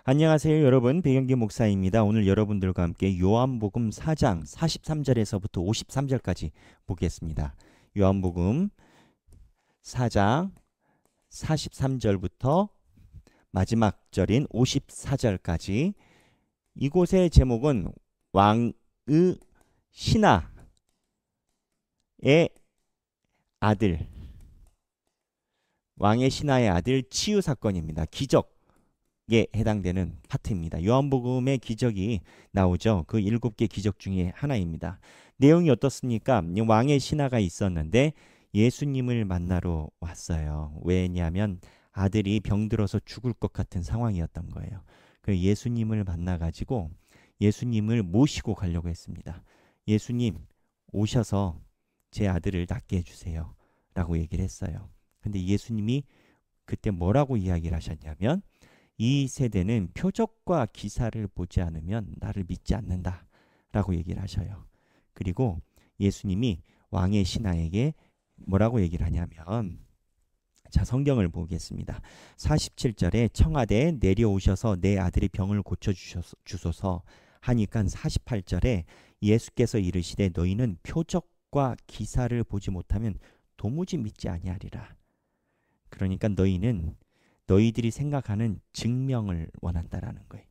안녕하세요, 여러분. 배경기 목사입니다. 오늘 여러분들과 함께 요한복음 4장 43절에서부터 53절까지 보겠습니다. 요한복음 4장 43절부터 마지막 절인 54절까지. 이곳의 제목은 왕의 신하의 아들, 왕의 신하의 아들 치유 사건입니다. 기적에 해당되는 파트입니다. 요한복음의 기적이 나오죠. 그 7개 기적 중에 하나입니다. 내용이 어떻습니까? 왕의 신하가 있었는데 예수님을 만나러 왔어요. 왜냐하면 아들이 병들어서 죽을 것 같은 상황이었던 거예요. 그 예수님을 만나가지고 예수님을 모시고 가려고 했습니다. 예수님 오셔서 제 아들을 낫게 해주세요 라고 얘기를 했어요. 근데 예수님이 그때 뭐라고 이야기를 하셨냐면, 이 세대는 표적과 기사를 보지 않으면 나를 믿지 않는다 라고 얘기를 하셔요. 그리고 예수님이 왕의 신하에게 뭐라고 얘기를 하냐면, 자, 성경을 보겠습니다. 47절에 청하되 내려오셔서 내 아들의 병을 고쳐주소서 하니까 48절에 예수께서 이르시되 너희는 표적과 기사를 보지 못하면 도무지 믿지 아니하리라. 그러니까 너희들이 생각하는 증명을 원한다라는 거예요.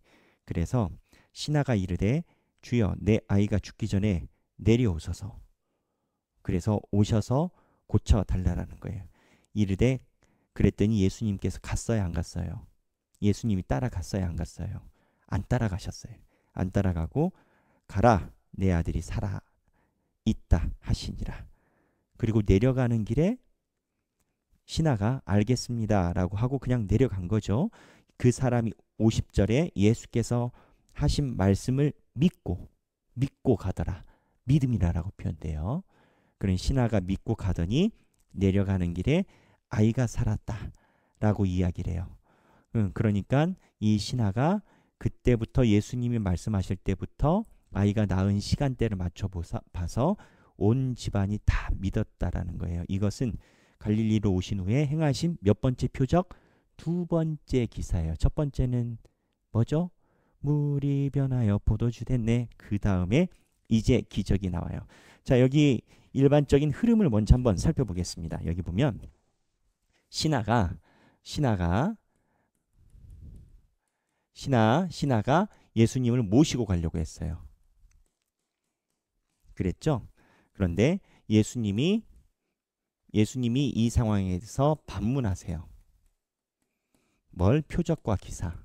그래서 신하가 이르되 주여 내 아이가 죽기 전에 내려오소서. 그래서 오셔서 고쳐달라는 거예요. 이르되 그랬더니 예수님께서 갔어요, 안 갔어요? 예수님이 따라갔어요, 안 갔어요? 안 따라가셨어요. 안 따라가고 가라 내 아들이 살아 있다 하시니라. 그리고 내려가는 길에 신하가 알겠습니다 라고 하고 그냥 내려간 거죠. 그 사람이 50절에 예수께서 하신 말씀을 믿고 가더라. 믿음이라고 표현돼요. 그런 신하가 믿고 가더니 내려가는 길에 아이가 살았다 라고 이야기를 해요. 그러니까 이 신하가 그때부터 예수님이 말씀하실 때부터 아이가 낳은 시간대를 맞춰 봐서 온 집안이 다 믿었다라는 거예요. 이것은 갈릴리로 오신 후에 행하신 몇 번째 표적? 두 번째 기사예요. 첫 번째는 뭐죠? 물이 변하여 포도주 됐네. 그 다음에 이제 기적이 나와요. 자, 여기 일반적인 흐름을 먼저 한번 살펴보겠습니다. 여기 보면 신하가 예수님을 모시고 가려고 했어요. 그랬죠? 그런데 예수님이 이 상황에서 반문하세요. 뭘? 표적과 기사.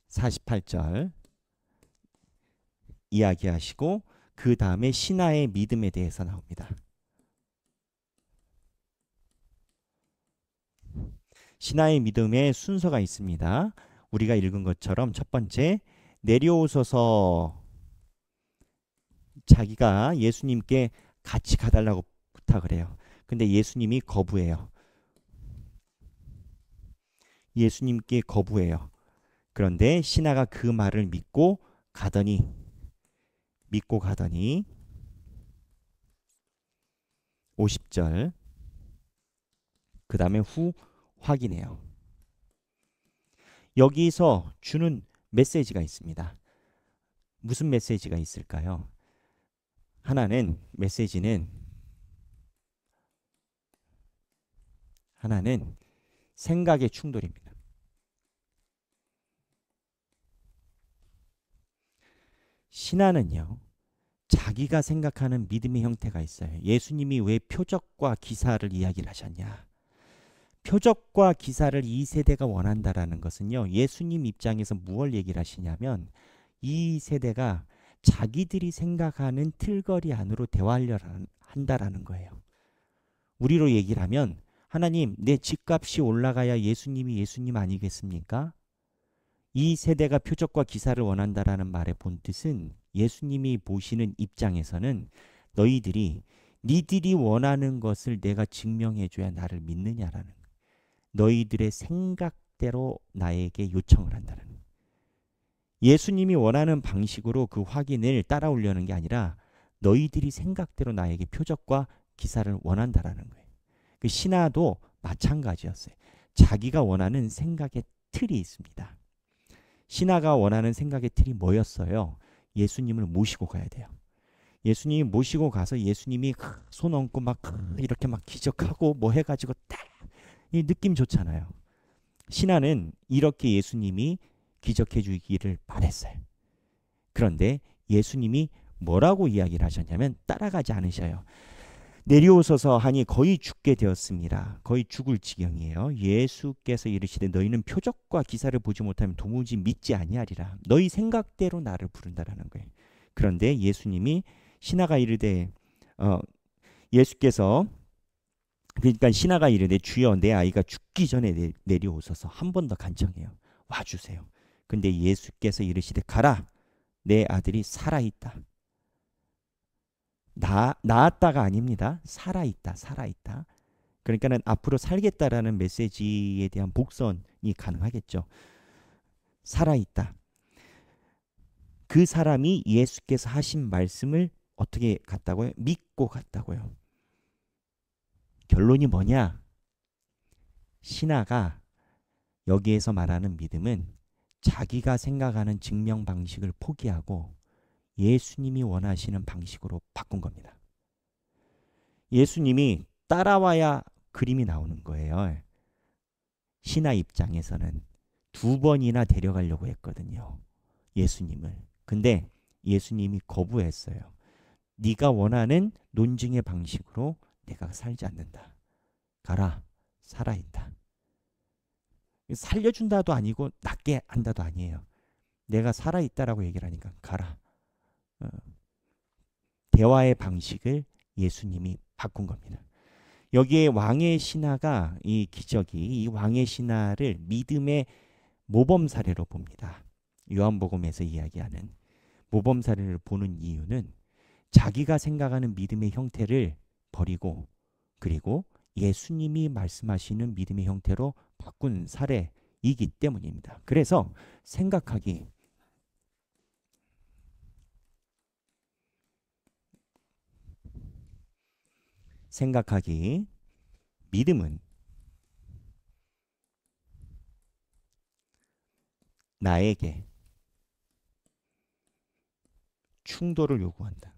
48절 이야기하시고 그 다음에 신하의 믿음에 대해서 나옵니다. 신하의 믿음의 순서가 있습니다. 우리가 읽은 것처럼 첫 번째, 내려오소서. 자기가 예수님께 같이 가달라고 부탁을 해요. 근데 예수님이 거부해요. 예수님께 거부해요. 그런데 신하가 그 말을 믿고 가더니 50절 그 다음에 후 확인해요. 여기서 주는 메시지가 있습니다. 무슨 메시지가 있을까요? 하나는 생각의 충돌입니다. 신하는요, 자기가 생각하는 믿음의 형태가 있어요. 예수님이 왜 표적과 기사를 이야기를 하셨냐? 표적과 기사를 이 세대가 원한다라는 것은요, 예수님 입장에서 무엇을 얘기를 하시냐면 이 세대가 자기들이 생각하는 틀거리 안으로 대화하려 한다라는 거예요. 우리로 얘기를 하면 하나님, 내 집값이 올라가야 예수님이 예수님 아니겠습니까? 이 세대가 표적과 기사를 원한다라는 말의 본뜻은 예수님이 보시는 입장에서는 니들이 원하는 것을 내가 증명해줘야 나를 믿느냐라는 거예요. 너희들의 생각대로 나에게 요청을 한다는 거예요. 예수님이 원하는 방식으로 그 확인을 따라오려는 게 아니라 너희들이 생각대로 나에게 표적과 기사를 원한다라는 거예요. 그 신하도 마찬가지였어요. 자기가 원하는 생각의 틀이 있습니다. 신하가 원하는 생각의 틀이 뭐였어요? 예수님을 모시고 가야 돼요. 예수님이 모시고 가서 예수님이 손 얹고 막 이렇게 막 기적하고 뭐 해가지고 딱 이 느낌 좋잖아요. 신하는 이렇게 예수님이 기적해 주기를 바랬어요. 그런데 예수님이 뭐라고 이야기를 하셨냐면 따라가지 않으셔요. 내려오소서 하니 거의 죽게 되었습니다. 거의 죽을 지경이에요. 예수께서 이르시되 너희는 표적과 기사를 보지 못하면 도무지 믿지 아니하리라. 너희 생각대로 나를 부른다라는 거예요. 그런데 예수님이 신하가 이르되 예수께서 그러니까 신하가 이르되 주여 내 아이가 죽기 전에 내려오소서. 한 번 더 간청해요. 와주세요. 근데 예수께서 이르시되 가라. 내 아들이 살아있다. 나았다가 아닙니다. 살아있다. 살아있다. 그러니까는 앞으로 살겠다라는 메시지에 대한 복선이 가능하겠죠. 살아있다. 그 사람이 예수께서 하신 말씀을 어떻게 갔다고요? 믿고 갔다고요. 결론이 뭐냐? 신하가 여기에서 말하는 믿음은 자기가 생각하는 증명 방식을 포기하고 예수님이 원하시는 방식으로 바꾼 겁니다. 예수님이 따라와야 그림이 나오는 거예요. 신하 입장에서는 2번이나 데려가려고 했거든요. 예수님을. 근데 예수님이 거부했어요. 네가 원하는 논증의 방식으로 내가 살지 않는다. 가라. 살아있다. 살려준다도 아니고 낫게 한다도 아니에요. 내가 살아있다라고 얘기를 하니까 가라. 대화의 방식을 예수님이 바꾼 겁니다. 여기에 왕의 신하가 이 기적이 이 왕의 신하를 믿음의 모범 사례로 봅니다. 요한복음에서 이야기하는 모범 사례를 보는 이유는 자기가 생각하는 믿음의 형태를 버리고 그리고 예수님이 말씀하시는 믿음의 형태로 바꾼 사례이기 때문입니다. 그래서 생각하기 믿음은 나에게 충돌을 요구한다.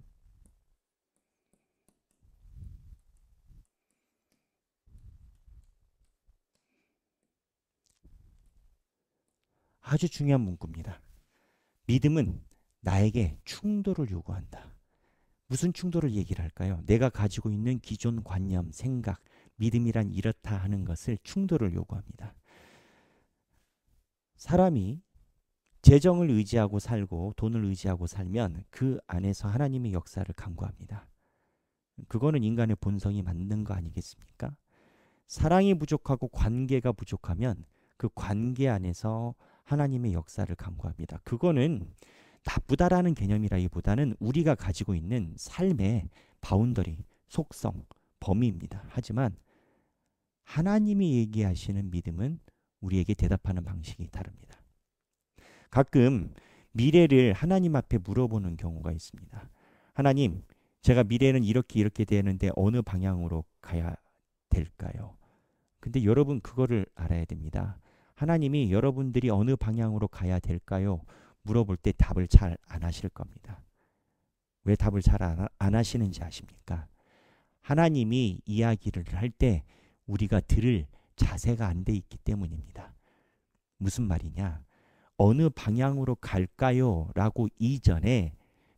아주 중요한 문구입니다. 믿음은 나에게 충돌을 요구한다. 무슨 충돌을 얘기를 할까요? 내가 가지고 있는 기존 관념, 생각, 믿음이란 이렇다 하는 것을 충돌을 요구합니다. 사람이 재정을 의지하고 살고 돈을 의지하고 살면 그 안에서 하나님의 역사를 간구합니다. 그거는 인간의 본성이 맞는 거 아니겠습니까? 사랑이 부족하고 관계가 부족하면 그 관계 안에서 하나님의 역사를 간구합니다. 그거는 나쁘다라는 개념이라기보다는 우리가 가지고 있는 삶의 바운더리, 속성, 범위입니다. 하지만 하나님이 얘기하시는 믿음은 우리에게 대답하는 방식이 다릅니다. 가끔 미래를 하나님 앞에 물어보는 경우가 있습니다. 하나님, 제가 미래는 이렇게 되는데 어느 방향으로 가야 될까요? 근데 여러분 그거를 알아야 됩니다. 하나님이 여러분들이 어느 방향으로 가야 될까요? 물어볼 때 답을 잘 안 하실 겁니다. 왜 답을 잘 안 하시는지 아십니까? 하나님이 이야기를 할 때 우리가 들을 자세가 안 돼 있기 때문입니다. 무슨 말이냐? 어느 방향으로 갈까요? 라고 이전에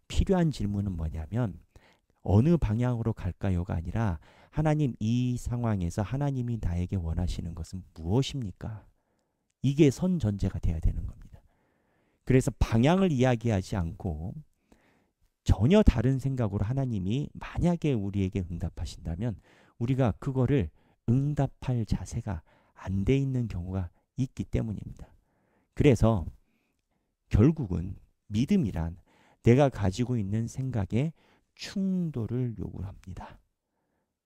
필요한 질문은 뭐냐면 어느 방향으로 갈까요가 아니라 하나님 이 상황에서 하나님이 나에게 원하시는 것은 무엇입니까? 이게 선전제가 돼야 되는 겁니다. 그래서 방향을 이야기하지 않고 전혀 다른 생각으로 하나님이 만약에 우리에게 응답하신다면 우리가 그거를 응답할 자세가 안 돼 있는 경우가 있기 때문입니다. 그래서 결국은 믿음이란 내가 가지고 있는 생각에 충돌을 요구합니다.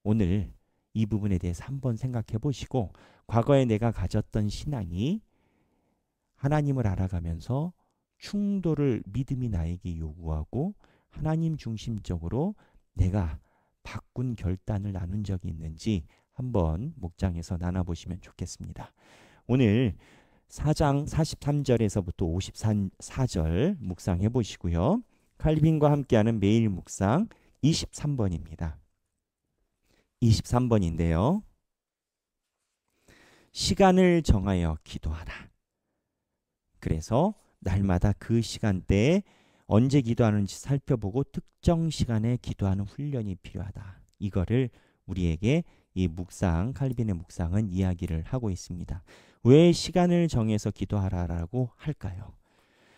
오늘 이 부분에 대해서 한번 생각해 보시고 과거에 내가 가졌던 신앙이 하나님을 알아가면서 충돌을 믿음이 나에게 요구하고 하나님 중심적으로 내가 바꾼 결단을 나눈 적이 있는지 한번 목장에서 나눠보시면 좋겠습니다. 오늘 4장 43절에서부터 54절 묵상해 보시고요. 칼빈과 함께하는 매일 묵상 23번입니다. 23번인데요. 시간을 정하여 기도하라. 그래서 날마다 그 시간대에 언제 기도하는지 살펴보고 특정 시간에 기도하는 훈련이 필요하다. 이거를 우리에게 이 묵상, 칼빈의 묵상은 이야기를 하고 있습니다. 왜 시간을 정해서 기도하라라고 할까요?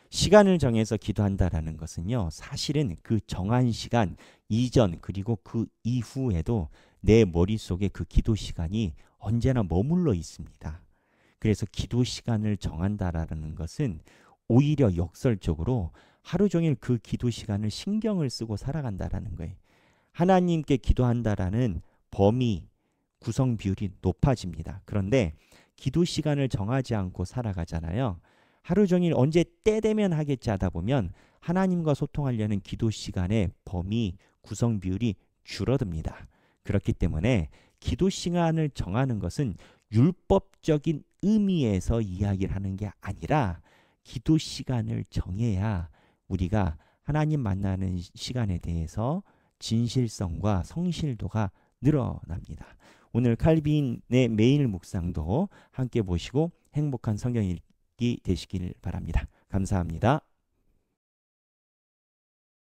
시간을 정해서 기도한다라는 것은요, 사실은 그 정한 시간 이전 그리고 그 이후에도 내 머릿속에 그 기도 시간이 언제나 머물러 있습니다. 그래서 기도 시간을 정한다라는 것은 오히려 역설적으로 하루 종일 그 기도 시간을 신경을 쓰고 살아간다라는 거예요. 하나님께 기도한다라는 범위, 구성 비율이 높아집니다. 그런데 기도 시간을 정하지 않고 살아가잖아요. 하루 종일 언제 때 되면 하겠지 하다 보면 하나님과 소통하려는 기도 시간의 범위, 구성 비율이 줄어듭니다. 그렇기 때문에 기도 시간을 정하는 것은 율법적인 의미에서 이야기를 하는 게 아니라 기도 시간을 정해야 우리가 하나님 만나는 시간에 대해서 진실성과 성실도가 늘어납니다. 오늘 칼빈의 매일 묵상도 함께 보시고 행복한 성경 읽기 되시길 바랍니다. 감사합니다.